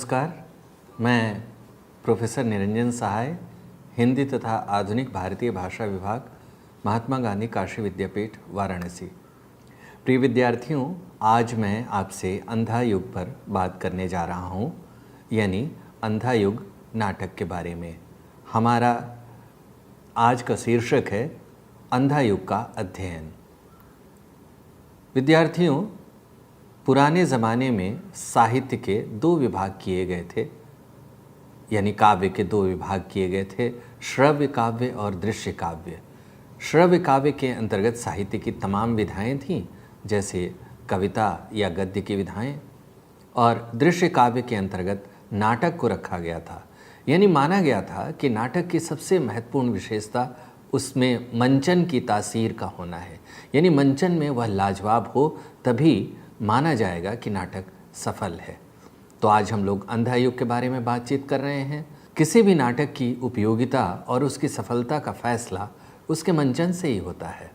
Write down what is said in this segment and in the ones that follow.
नमस्कार, मैं प्रोफेसर निरंजन सहाय, हिंदी तथा आधुनिक भारतीय भाषा विभाग, महात्मा गांधी काशी विद्यापीठ, वाराणसी। प्रिय विद्यार्थियों, आज मैं आपसे अंधा युग पर बात करने जा रहा हूँ, यानी अंधा युग नाटक के बारे में। हमारा आज का शीर्षक है अंधा युग का अध्ययन। विद्यार्थियों, पुराने ज़माने में साहित्य के दो विभाग किए गए थे, यानी काव्य के दो विभाग किए गए थे, श्रव्य काव्य और दृश्य काव्य। श्रव्य काव्य के अंतर्गत साहित्य की तमाम विधाएं थीं, जैसे कविता या गद्य की विधाएं, और दृश्य काव्य के अंतर्गत नाटक को रखा गया था। यानी माना गया था कि नाटक की सबसे महत्वपूर्ण विशेषता उसमें मंचन की तासीर का होना है, यानी मंचन में वह लाजवाब हो तभी माना जाएगा कि नाटक सफल है। तो आज हम लोग अंधा युग के बारे में बातचीत कर रहे हैं। किसी भी नाटक की उपयोगिता और उसकी सफलता का फैसला उसके मंचन से ही होता है।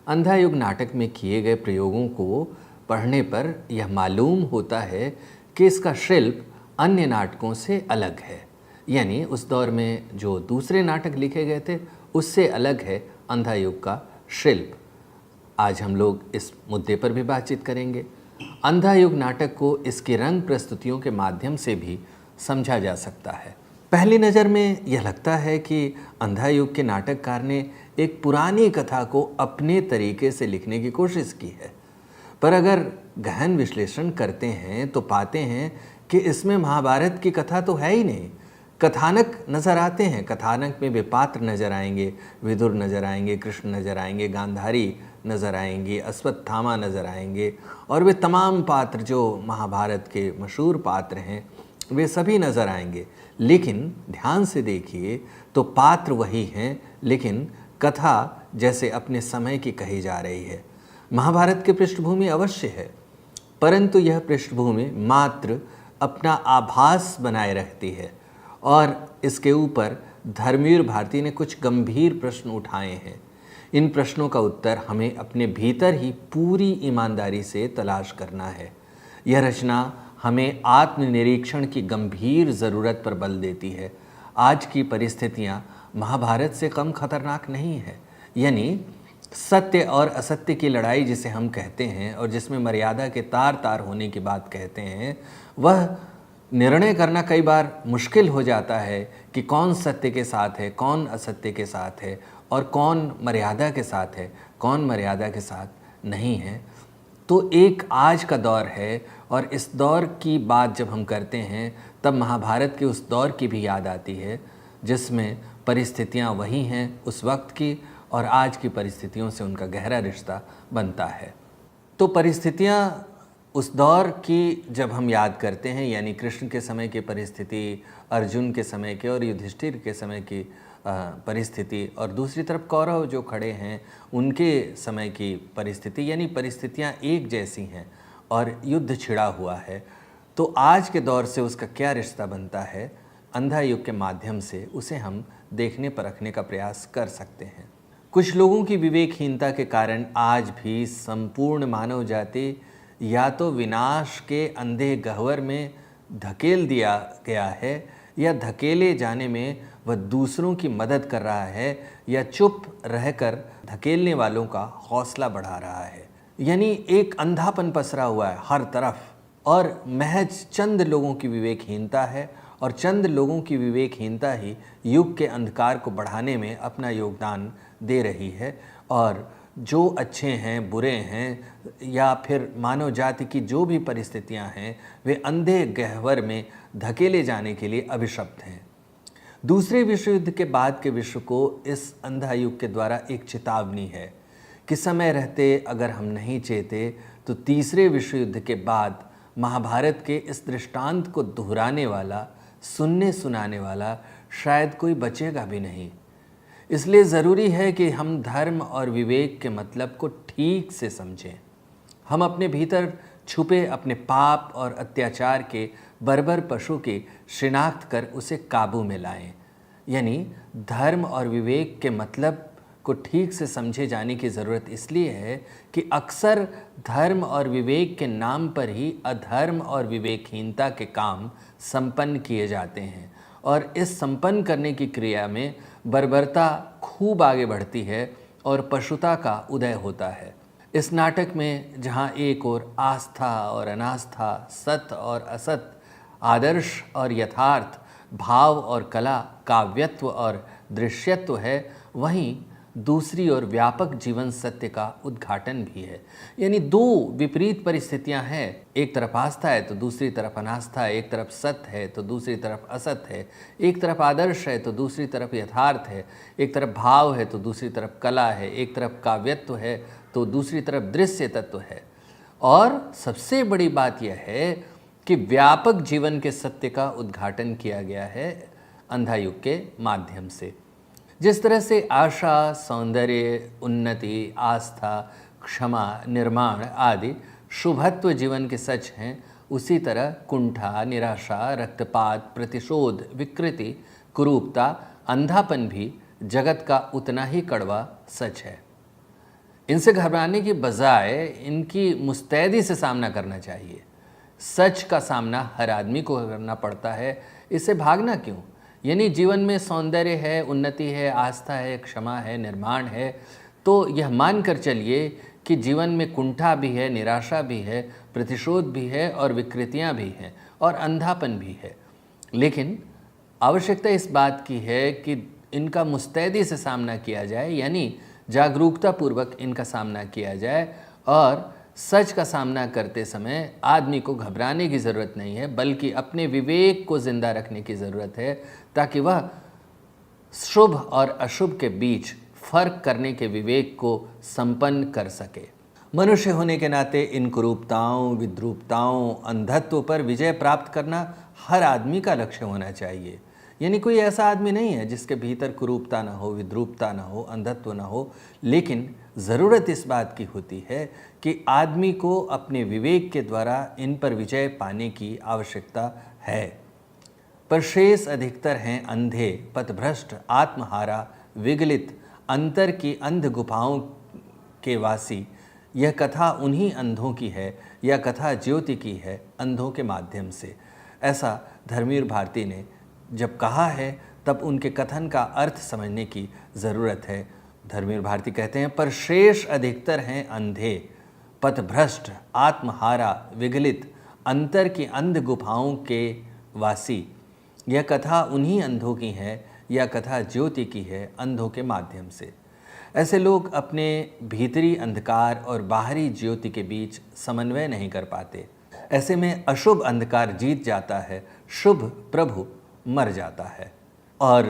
अंधा युग नाटक में किए गए प्रयोगों को पढ़ने पर यह मालूम होता है कि इसका शिल्प अन्य नाटकों से अलग है, यानी उस दौर में जो दूसरे नाटक लिखे गए थे उससे अलग है अंधा युग का शिल्प। आज हम लोग इस मुद्दे पर भी बातचीत करेंगे। अंधा युग नाटक को इसके रंग प्रस्तुतियों के माध्यम से भी समझा जा सकता है। पहली नज़र में यह लगता है कि अंधा युग के नाटककार ने एक पुरानी कथा को अपने तरीके से लिखने की कोशिश की है, पर अगर गहन विश्लेषण करते हैं तो पाते हैं कि इसमें महाभारत की कथा तो है ही नहीं। कथानक नज़र आते हैं, कथानक में वे पात्र नज़र आएंगे, विदुर नज़र आएंगे, कृष्ण नज़र आएंगे, गांधारी नज़र आएंगी, अश्वत्थामा नज़र आएंगे, और वे तमाम पात्र जो महाभारत के मशहूर पात्र हैं वे सभी नज़र आएंगे। लेकिन ध्यान से देखिए तो पात्र वही हैं, लेकिन कथा जैसे अपने समय की कही जा रही है। महाभारत की पृष्ठभूमि अवश्य है, परंतु यह पृष्ठभूमि मात्र अपना आभास बनाए रखती है, और इसके ऊपर धर्मवीर भारती ने कुछ गंभीर प्रश्न उठाए हैं। इन प्रश्नों का उत्तर हमें अपने भीतर ही पूरी ईमानदारी से तलाश करना है। यह रचना हमें आत्मनिरीक्षण की गंभीर ज़रूरत पर बल देती है। आज की परिस्थितियाँ महाभारत से कम खतरनाक नहीं है, यानी सत्य और असत्य की लड़ाई जिसे हम कहते हैं और जिसमें मर्यादा के तार तार होने की बात कहते हैं, वह निर्णय करना कई बार मुश्किल हो जाता है कि कौन सत्य के साथ है, कौन असत्य के साथ है, और कौन मर्यादा के साथ है, कौन मर्यादा के साथ नहीं है। तो एक आज का दौर है, और इस दौर की बात जब हम करते हैं तब महाभारत के उस दौर की भी याद आती है जिसमें परिस्थितियां वही हैं उस वक्त की, और आज की परिस्थितियों से उनका गहरा रिश्ता बनता है। तो परिस्थितियां उस दौर की जब हम याद करते हैं, यानी कृष्ण के समय की परिस्थिति, अर्जुन के समय के और युधिष्ठिर के समय की परिस्थिति, और दूसरी तरफ कौरव जो खड़े हैं उनके समय की परिस्थिति, यानी परिस्थितियां एक जैसी हैं और युद्ध छिड़ा हुआ है। तो आज के दौर से उसका क्या रिश्ता बनता है, अंधा युग के माध्यम से उसे हम देखने परखने का प्रयास कर सकते हैं। कुछ लोगों की विवेकहीनता के कारण आज भी संपूर्ण मानव जाति या तो विनाश के अंधे गह्वर में धकेल दिया गया है, या धकेले जाने में वह दूसरों की मदद कर रहा है, या चुप रहकर धकेलने वालों का हौसला बढ़ा रहा है। यानी एक अंधापन पसरा हुआ है हर तरफ, और महज चंद लोगों की विवेकहीनता है, और चंद लोगों की विवेकहीनता ही युग के अंधकार को बढ़ाने में अपना योगदान दे रही है। और जो अच्छे हैं, बुरे हैं, या फिर मानव जाति की जो भी परिस्थितियां हैं, वे अंधे गह्वर में धकेले जाने के लिए अभिशप्त हैं। दूसरे विश्व युद्ध के बाद के विश्व को इस अंधा युग के द्वारा एक चेतावनी है कि समय रहते अगर हम नहीं चेते तो तीसरे विश्व युद्ध के बाद महाभारत के इस दृष्टांत को दोहराने वाला, सुनने सुनाने वाला शायद कोई बचेगा भी नहीं। इसलिए ज़रूरी है कि हम धर्म और विवेक के मतलब को ठीक से समझें। हम अपने भीतर छुपे अपने पाप और अत्याचार के बर्बर पशु की शिनाख्त कर उसे काबू में लाएं। यानी धर्म और विवेक के मतलब को ठीक से समझे जाने की ज़रूरत इसलिए है कि अक्सर धर्म और विवेक के नाम पर ही अधर्म और विवेकहीनता के काम संपन्न किए जाते हैं और इस संपन्न करने की क्रिया में बर्बरता खूब आगे बढ़ती है और पशुता का उदय होता है। इस नाटक में जहाँ एक ओर आस्था और अनास्था, सत्य और असत, आदर्श और यथार्थ, भाव और कला, काव्यत्व और दृश्यत्व है, वहीं दूसरी ओर व्यापक जीवन सत्य का उद्घाटन भी है। यानी दो विपरीत परिस्थितियां हैं, एक तरफ आस्था है तो दूसरी तरफ अनास्था है, एक तरफ सत्य है तो दूसरी तरफ असत है, एक तरफ आदर्श है तो दूसरी तरफ यथार्थ है, एक तरफ भाव है तो दूसरी तरफ कला है, एक तरफ काव्यत्व है तो दूसरी तरफ दृश्य तत्व है। और सबसे बड़ी बात यह है कि व्यापक जीवन के सत्य का उद्घाटन किया गया है अंधायुग के माध्यम से। जिस तरह से आशा, सौंदर्य, उन्नति, आस्था, क्षमा, निर्माण आदि शुभत्व जीवन के सच हैं, उसी तरह कुंठा, निराशा, रक्तपात, प्रतिशोध, विकृति, कुरूपता, अंधापन भी जगत का उतना ही कड़वा सच है। इनसे घबराने की बजाय इनकी मुस्तैदी से सामना करना चाहिए। सच का सामना हर आदमी को करना पड़ता है, इससे भागना क्यों? यानी जीवन में सौंदर्य है, उन्नति है, आस्था है, क्षमा है, निर्माण है, तो यह मान कर चलिए कि जीवन में कुंठा भी है, निराशा भी है, प्रतिशोध भी है और विकृतियां भी हैं और अंधापन भी है। लेकिन आवश्यकता इस बात की है कि इनका मुस्तैदी से सामना किया जाए, यानी जागरूकतापूर्वक इनका सामना किया जाए। और सच का सामना करते समय आदमी को घबराने की ज़रूरत नहीं है, बल्कि अपने विवेक को जिंदा रखने की ज़रूरत है, ताकि वह शुभ और अशुभ के बीच फर्क करने के विवेक को संपन्न कर सके। मनुष्य होने के नाते इन कुरूपताओं, विद्रूपताओं, अंधत्व पर विजय प्राप्त करना हर आदमी का लक्ष्य होना चाहिए। यानी कोई ऐसा आदमी नहीं है जिसके भीतर कुरूपता ना हो, विद्रूपता ना हो, अंधत्व ना हो, लेकिन ज़रूरत इस बात की होती है कि आदमी को अपने विवेक के द्वारा इन पर विजय पाने की आवश्यकता है। पर शेष अधिकतर हैं अंधे, पथभ्रष्ट, आत्महारा, विगलित, अंतर की अंध गुफाओं के वासी। यह कथा उन्हीं अंधों की है, यह कथा ज्योति की है, अंधों के माध्यम से। ऐसा धर्मवीर भारती ने जब कहा है तब उनके कथन का अर्थ समझने की ज़रूरत है। धर्मवीर भारती कहते हैं, पर शेष अधिकतर हैं अंधे, पथभ्रष्ट, आत्महारा, विगलित, अंतर की अंध गुफाओं के वासी। यह कथा उन्हीं अंधों की है, यह कथा ज्योति की है, अंधों के माध्यम से। ऐसे लोग अपने भीतरी अंधकार और बाहरी ज्योति के बीच समन्वय नहीं कर पाते। ऐसे में अशुभ अंधकार जीत जाता है, शुभ प्रभु मर जाता है। और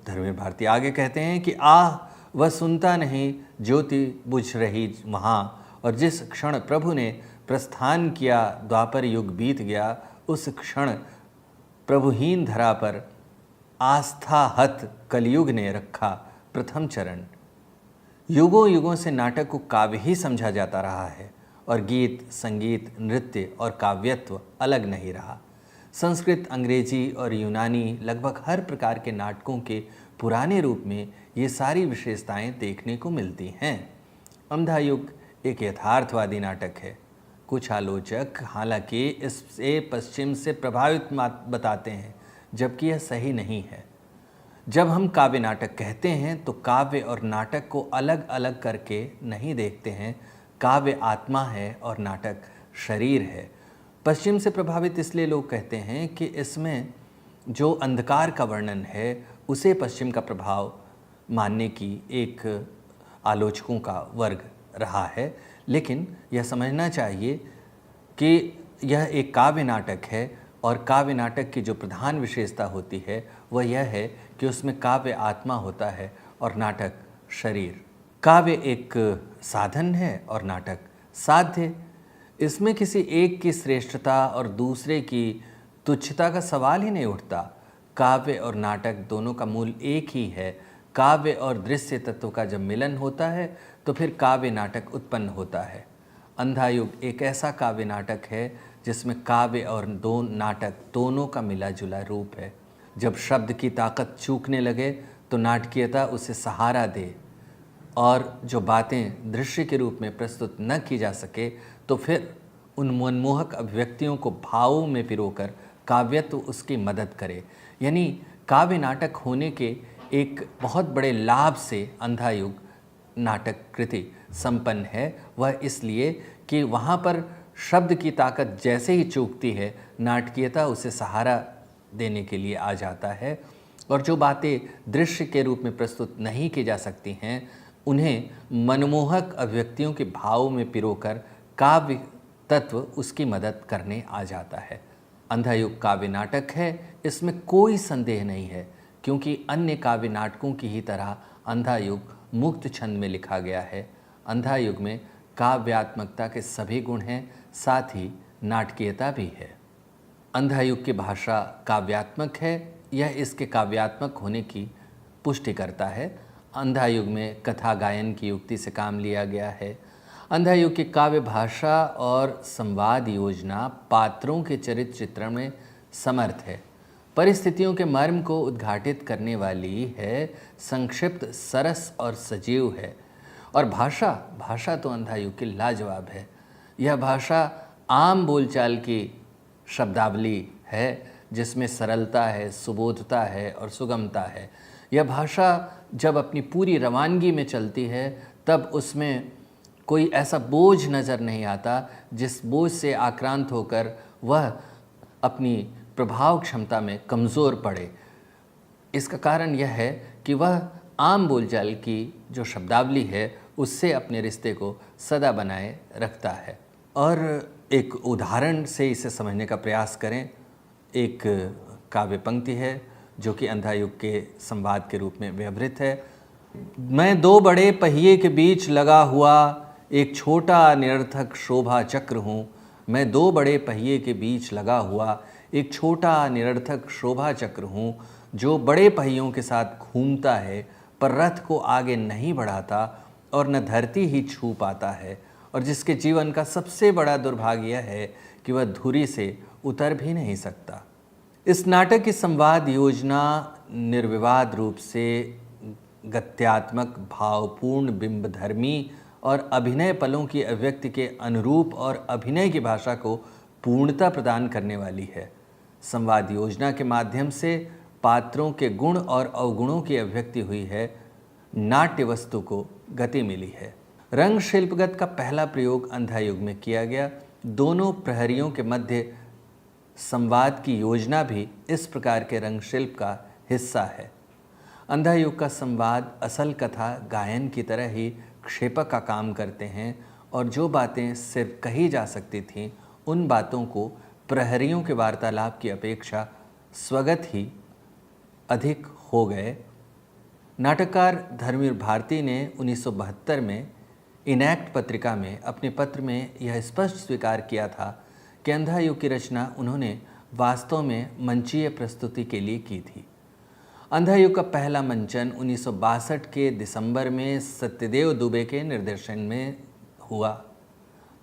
धर्मवीर भारती आगे कहते हैं कि आह, वह सुनता नहीं, ज्योति बुझ रही वहाँ, और जिस क्षण प्रभु ने प्रस्थान किया, द्वापर युग बीत गया, उस क्षण प्रभुहीन धरा पर आस्था हत कलयुग ने रखा प्रथम चरण। युगों युगों से नाटक को काव्य ही समझा जाता रहा है और गीत, संगीत, नृत्य और काव्यत्व अलग नहीं रहा। संस्कृत, अंग्रेजी और यूनानी लगभग हर प्रकार के नाटकों के पुराने रूप में ये सारी विशेषताएं देखने को मिलती हैं। अंधायुग एक यथार्थवादी नाटक है। कुछ आलोचक हालांकि इससे पश्चिम से प्रभावित बताते हैं, जबकि यह सही नहीं है। जब हम काव्य नाटक कहते हैं तो काव्य और नाटक को अलग अलग करके नहीं देखते हैं। काव्य आत्मा है और नाटक शरीर है। पश्चिम से प्रभावित इसलिए लोग कहते हैं कि इसमें जो अंधकार का वर्णन है उसे पश्चिम का प्रभाव मानने की एक आलोचकों का वर्ग रहा है। लेकिन यह समझना चाहिए कि यह एक काव्य नाटक है और काव्य नाटक की जो प्रधान विशेषता होती है वह यह है कि उसमें काव्य आत्मा होता है और नाटक शरीर। काव्य एक साधन है और नाटक साध्य। इसमें किसी एक की श्रेष्ठता और दूसरे की तुच्छता का सवाल ही नहीं उठता। काव्य और नाटक दोनों का मूल एक ही है। काव्य और दृश्य तत्व का जब मिलन होता है तो फिर काव्य नाटक उत्पन्न होता है। अंधायुग एक ऐसा काव्य नाटक है जिसमें काव्य और दो नाटक दोनों का मिला जुला रूप है। जब शब्द की ताकत चूकने लगे तो नाटकीयता उसे सहारा दे और जो बातें दृश्य के रूप में प्रस्तुत न की जा सके तो फिर उन मनमोहक अभिव्यक्तियों को भावों में पिरोकर काव्यत्व उसकी मदद करे। यानी काव्य नाटक होने के एक बहुत बड़े लाभ से अंधा युग नाटक कृति संपन्न है। वह इसलिए कि वहाँ पर शब्द की ताकत जैसे ही चूकती है, नाटकीयता उसे सहारा देने के लिए आ जाता है, और जो बातें दृश्य के रूप में प्रस्तुत नहीं की जा सकती हैं उन्हें मनमोहक अभिव्यक्तियों के भाव में पिरोकर काव्य तत्व उसकी मदद करने आ जाता है। अंधा युग काव्य नाटक है, इसमें कोई संदेह नहीं है, क्योंकि अन्य काव्य नाटकों की ही तरह अंधा युग मुक्त छंद में लिखा गया है। अंधा युग में काव्यात्मकता के सभी गुण हैं, साथ ही नाटकीयता भी है। अंधा युग की भाषा काव्यात्मक है, यह इसके काव्यात्मक होने की पुष्टि करता है। अंधा युग में कथा गायन की युक्ति से काम लिया गया है। अंधा युग की काव्य भाषा और संवाद योजना पात्रों के चरित्र चित्रण में समर्थ है, परिस्थितियों के मर्म को उद्घाटित करने वाली है, संक्षिप्त, सरस और सजीव है। और भाषा तो अंधा युग की लाजवाब है। यह भाषा आम बोलचाल की शब्दावली है, जिसमें सरलता है, सुबोधता है और सुगमता है। यह भाषा जब अपनी पूरी रवानगी में चलती है तब उसमें कोई ऐसा बोझ नज़र नहीं आता जिस बोझ से आक्रांत होकर वह अपनी प्रभाव क्षमता में कमज़ोर पड़े। इसका कारण यह है कि वह आम बोलचाल की जो शब्दावली है उससे अपने रिश्ते को सदा बनाए रखता है। और एक उदाहरण से इसे समझने का प्रयास करें। एक काव्य पंक्ति है जो कि अंधा युग के संवाद के रूप में व्यवहृत है। मैं दो बड़े पहिए के बीच लगा हुआ एक छोटा निरर्थक शोभा चक्र हूँ। मैं दो बड़े पहिए के बीच लगा हुआ एक छोटा निरर्थक शोभा चक्र हूँ, जो बड़े पहियों के साथ घूमता है पर रथ को आगे नहीं बढ़ाता और न धरती ही छू पाता है, और जिसके जीवन का सबसे बड़ा दुर्भाग्य यह है कि वह धुरी से उतर भी नहीं सकता। इस नाटक की संवाद योजना निर्विवाद रूप से गत्यात्मक, भावपूर्ण, बिंबधर्मी और अभिनय पलों की अभिव्यक्ति के अनुरूप और अभिनय की भाषा को पूर्णता प्रदान करने वाली है। संवाद योजना के माध्यम से पात्रों के गुण और अवगुणों की अभिव्यक्ति हुई है, नाट्य वस्तु को गति मिली है। रंग शिल्पगत का पहला प्रयोग अंधा युग में किया गया। दोनों प्रहरियों के मध्य संवाद की योजना भी इस प्रकार के रंग शिल्प का हिस्सा है। अंधा युग का संवाद असल कथा गायन की तरह ही क्षेपक का काम करते हैं, और जो बातें सिर्फ कही जा सकती थीं उन बातों को प्रहरियों के वार्तालाप की अपेक्षा स्वगत ही अधिक हो गए। नाटककार धर्मवीर भारती ने 1972 में इनैक्ट पत्रिका में अपने पत्र में यह स्पष्ट स्वीकार किया था कि अंधा युग की रचना उन्होंने वास्तव में मंचीय प्रस्तुति के लिए की थी। अंधा युग का पहला मंचन 1962 के दिसंबर में सत्यदेव दुबे के निर्देशन में हुआ।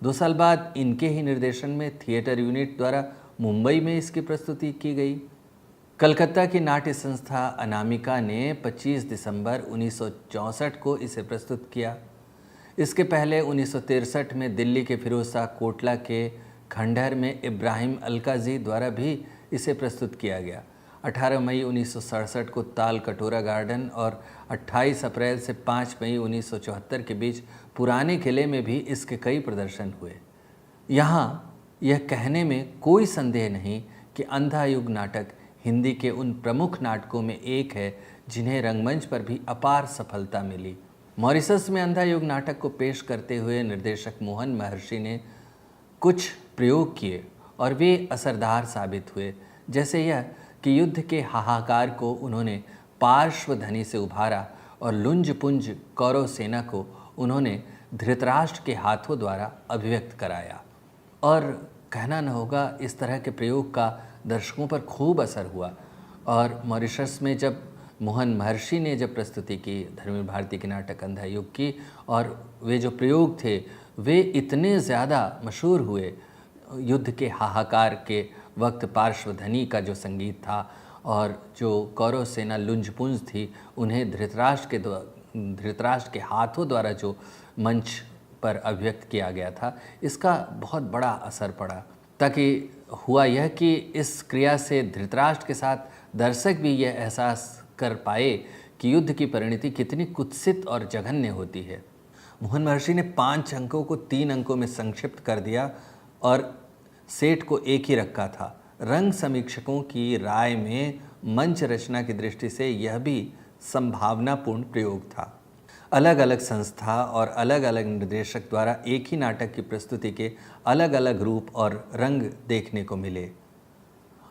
2 साल बाद इनके ही निर्देशन में थिएटर यूनिट द्वारा मुंबई में इसकी प्रस्तुति की गई। कलकत्ता की नाट्य संस्था अनामिका ने 25 दिसंबर 1964 को इसे प्रस्तुत किया। इसके पहले 1963 में दिल्ली के फिरोजशाह कोटला के खंडहर में इब्राहिम अलकाजी द्वारा भी इसे प्रस्तुत किया गया। 18 मई 1967 को ताल कटोरा गार्डन और 28 अप्रैल से 5 मई 1974 के बीच पुराने किले में भी इसके कई प्रदर्शन हुए। यहाँ यह कहने में कोई संदेह नहीं कि अंधा युग नाटक हिंदी के उन प्रमुख नाटकों में एक है जिन्हें रंगमंच पर भी अपार सफलता मिली। मॉरिशस में अंधा युग नाटक को पेश करते हुए निर्देशक मोहन महर्षि ने कुछ प्रयोग किए और वे असरदार साबित हुए, जैसे यह कि युद्ध के हाहाकार को उन्होंने पार्श्वधनी से उभारा और लुंज पुंज कौरव सेना को उन्होंने धृतराष्ट्र के हाथों द्वारा अभिव्यक्त कराया। और कहना न होगा, इस तरह के प्रयोग का दर्शकों पर खूब असर हुआ। और मॉरिशस में जब मोहन महर्षि ने जब प्रस्तुति की धर्मवीर भारती के नाटक अंधा युग की, और वे जो प्रयोग थे वे इतने ज़्यादा मशहूर हुए, युद्ध के हाहाकार के वक्त पार्श्वधनी का जो संगीत था और जो कौरव सेना लुंजपुंज थी उन्हें धृतराष्ट्र धृतराष्ट्र के हाथों द्वारा जो मंच पर अभिव्यक्त किया गया था, इसका बहुत बड़ा असर पड़ा। ताकि हुआ यह कि इस क्रिया से धृतराष्ट्र के साथ दर्शक भी यह एहसास कर पाए कि युद्ध की परिणति कितनी कुत्सित और जघन्य होती है। मोहन महर्षि ने 5 अंकों को 3 अंकों में संक्षिप्त कर दिया और सेठ को एक ही रखा था। रंग समीक्षकों की राय में मंच रचना की दृष्टि से यह भी संभावनापूर्ण प्रयोग था। अलग अलग संस्था और अलग अलग निर्देशक द्वारा एक ही नाटक की प्रस्तुति के अलग अलग रूप और रंग देखने को मिले।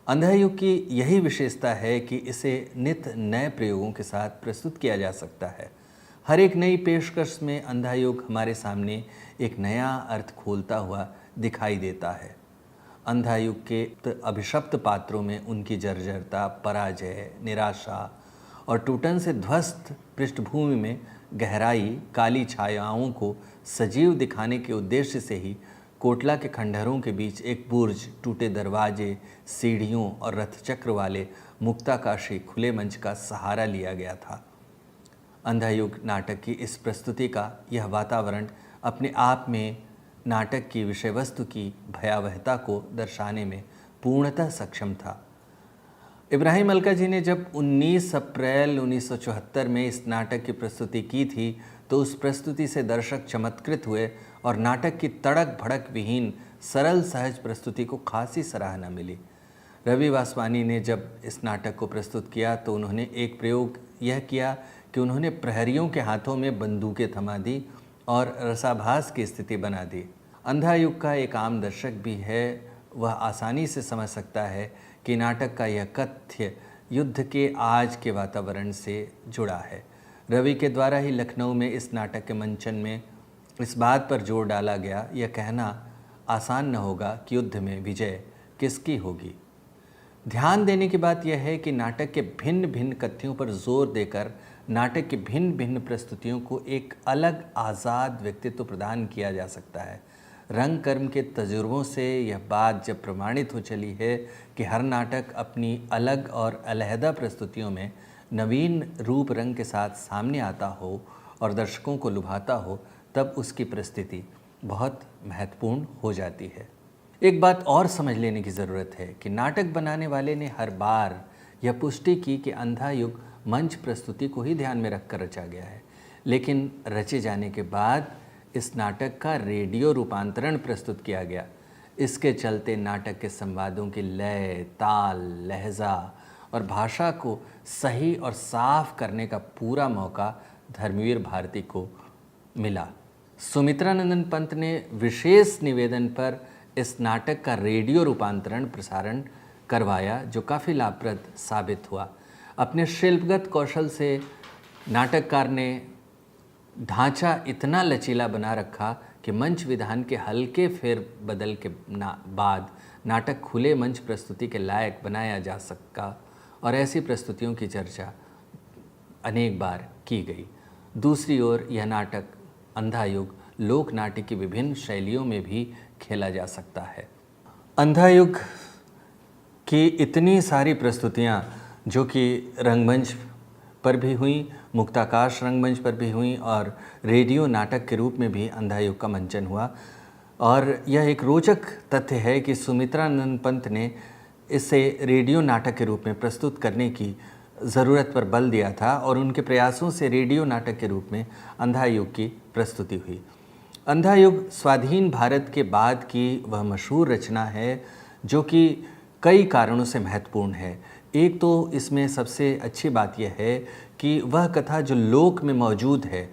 अंधायुग की यही विशेषता है कि इसे नित नए प्रयोगों के साथ प्रस्तुत किया जा सकता है। हर एक नई पेशकश में अंधायुग हमारे सामने एक नया अर्थ खोलता हुआ दिखाई देता है। अंधायुग के अभिशप्त पात्रों में उनकी जर्जरता, पराजय, निराशा और टूटन से ध्वस्त पृष्ठभूमि में गहराई, काली छायाओं को सजीव दिखाने के उद्देश्य से ही कोटला के खंडहरों के बीच एक बुर्ज, टूटे दरवाजे, सीढ़ियों और रथचक्र वाले मुक्ताकाशी खुले मंच का सहारा लिया गया था। अंधायुग नाटक की इस प्रस्तुति का यह वातावरण अपने आप में नाटक की विषय वस्तु की भयावहता को दर्शाने में पूर्णतः सक्षम था। इब्राहिम अलका जी ने जब 19 अप्रैल 1974 में इस नाटक की प्रस्तुति की थी तो उस प्रस्तुति से दर्शक चमत्कृत हुए और नाटक की तड़क भड़क विहीन सरल सहज प्रस्तुति को खासी सराहना मिली। रवि वासवानी ने जब इस नाटक को प्रस्तुत किया तो उन्होंने एक प्रयोग यह किया कि उन्होंने प्रहरियों के हाथों में बंदूकें थमा दी और रसाभास की स्थिति बना दी। अंधायुग का एक आम दर्शक भी है, वह आसानी से समझ सकता है कि नाटक का यह कथ्य युद्ध के आज के वातावरण से जुड़ा है। रवि के द्वारा ही लखनऊ में इस नाटक के मंचन में इस बात पर जोर डाला गया, यह कहना आसान न होगा कि युद्ध में विजय किसकी होगी। ध्यान देने की बात यह है कि नाटक के भिन्न भिन्न कथ्यों पर जोर देकर नाटक की भिन्न भिन्न प्रस्तुतियों को एक अलग आज़ाद व्यक्तित्व प्रदान किया जा सकता है। रंग कर्म के तजुर्बों से यह बात जब प्रमाणित हो चली है कि हर नाटक अपनी अलग और अलहदा प्रस्तुतियों में नवीन रूप रंग के साथ सामने आता हो और दर्शकों को लुभाता हो, तब उसकी प्रस्तुति बहुत महत्वपूर्ण हो जाती है। एक बात और समझ लेने की ज़रूरत है कि नाटक बनाने वाले ने हर बार यह पुष्टि की कि अंधायुग मंच प्रस्तुति को ही ध्यान में रखकर रचा गया है, लेकिन रचे जाने के बाद इस नाटक का रेडियो रूपांतरण प्रस्तुत किया गया। इसके चलते नाटक के संवादों की लय, ताल, लहजा और भाषा को सही और साफ करने का पूरा मौका धर्मवीर भारती को मिला। सुमित्रानंदन पंत ने विशेष निवेदन पर इस नाटक का रेडियो रूपांतरण प्रसारण करवाया, जो काफ़ी लाभप्रद साबित हुआ। अपने शिल्पगत कौशल से नाटककार ने ढांचा इतना लचीला बना रखा कि मंच विधान के हल्के फेर बदल के बाद नाटक खुले मंच प्रस्तुति के लायक बनाया जा सका और ऐसी प्रस्तुतियों की चर्चा अनेक बार की गई। दूसरी ओर यह नाटक अंधायुग लोक नाट्य की विभिन्न शैलियों में भी खेला जा सकता है। अंधायुग की इतनी सारी प्रस्तुतियाँ जो कि रंगमंच पर भी हुई, मुक्ताकाश रंगमंच पर भी हुई और रेडियो नाटक के रूप में भी अंधायुग का मंचन हुआ। और यह एक रोचक तथ्य है कि सुमित्रानंदन पंत ने इसे रेडियो नाटक के रूप में प्रस्तुत करने की ज़रूरत पर बल दिया था और उनके प्रयासों से रेडियो नाटक के रूप में अंधायुग की प्रस्तुति हुई। अंधायुग स्वाधीन भारत के बाद की वह मशहूर रचना है जो कि कई कारणों से महत्वपूर्ण है। एक तो इसमें सबसे अच्छी बात यह है कि वह कथा जो लोक में मौजूद है,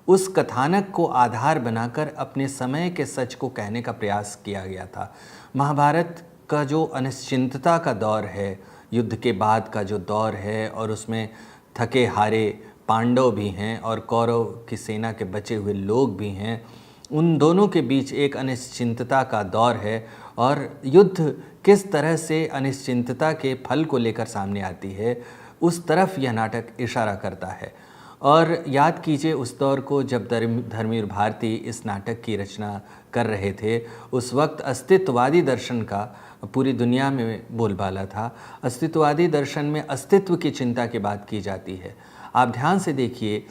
उस कथानक को आधार बनाकर अपने समय के सच को कहने का प्रयास किया गया था। महाभारत का जो अनिश्चितता का दौर है, युद्ध के बाद का जो दौर है, और उसमें थके हारे पांडव भी हैं और कौरव की सेना के बचे हुए लोग भी हैं, उन दोनों के बीच एक अनिश्चितता का दौर है और युद्ध किस तरह से अनिश्चितता के फल को लेकर सामने आती है, उस तरफ यह नाटक इशारा करता है। और याद कीजिए उस दौर को जब धर्मवीर भारती इस नाटक की रचना कर रहे थे, उस वक्त अस्तित्ववादी दर्शन का पूरी दुनिया में बोलबाला था। अस्तित्ववादी दर्शन में अस्तित्व की चिंता की बात की जाती है। आप ध्यान से देखिए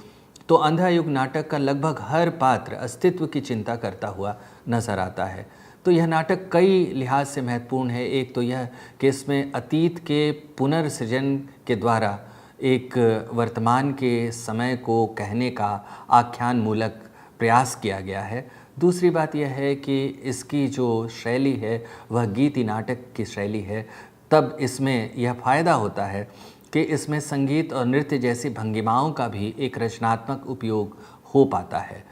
तो अंधा युग नाटक का लगभग हर पात्र अस्तित्व की चिंता करता हुआ नजर आता है। तो यह नाटक कई लिहाज से महत्वपूर्ण है। एक तो यह कि इसमें अतीत के पुनर्सृजन के द्वारा एक वर्तमान के समय को कहने का आख्यान मूलक प्रयास किया गया है। दूसरी बात यह है कि इसकी जो शैली है वह गीति नाटक की शैली है। तब इसमें यह फ़ायदा होता है कि इसमें संगीत और नृत्य जैसी भंगिमाओं का भी एक रचनात्मक उपयोग हो पाता है।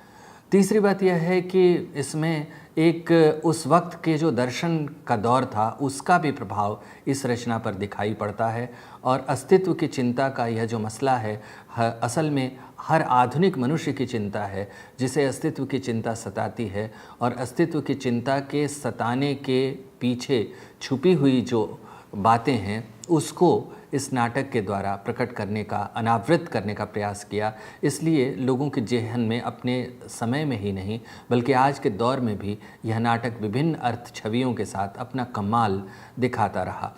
तीसरी बात यह है कि इसमें एक उस वक्त के जो दर्शन का दौर था उसका भी प्रभाव इस रचना पर दिखाई पड़ता है। और अस्तित्व की चिंता का यह जो मसला है असल में हर आधुनिक मनुष्य की चिंता है, जिसे अस्तित्व की चिंता सताती है। और अस्तित्व की चिंता के सताने के पीछे छुपी हुई जो बातें हैं उसको इस नाटक के द्वारा प्रकट करने का, अनावृत करने का प्रयास किया। इसलिए लोगों के जेहन में अपने समय में ही नहीं बल्कि आज के दौर में भी यह नाटक विभिन्न अर्थ छवियों के साथ अपना कमाल दिखाता रहा।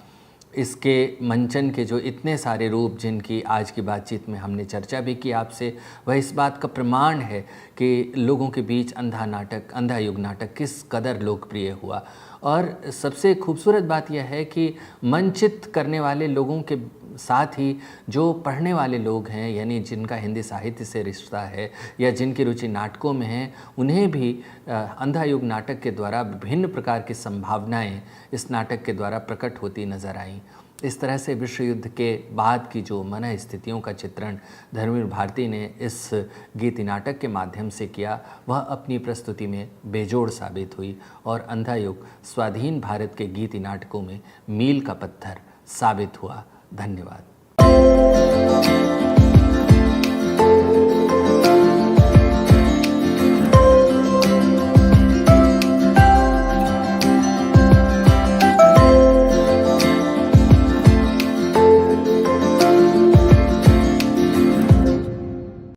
इसके मंचन के जो इतने सारे रूप जिनकी आज की बातचीत में हमने चर्चा भी की आपसे, वह इस बात का प्रमाण है कि लोगों के बीच अंधा युग नाटक किस कदर लोकप्रिय हुआ। और सबसे खूबसूरत बात यह है कि मंचित करने वाले लोगों के साथ ही जो पढ़ने वाले लोग हैं, यानी जिनका हिंदी साहित्य से रिश्ता है या जिनकी रुचि नाटकों में है, उन्हें भी अंधा युग नाटक के द्वारा विभिन्न प्रकार की संभावनाएं इस नाटक के द्वारा प्रकट होती नजर आईं। इस तरह से विश्व युद्ध के बाद की जो मन स्थितियों का चित्रण धर्मवीर भारती ने इस गीति नाटक के माध्यम से किया, वह अपनी प्रस्तुति में बेजोड़ साबित हुई और अंधा युग स्वाधीन भारत के गीति नाटकों में मील का पत्थर साबित हुआ। धन्यवाद।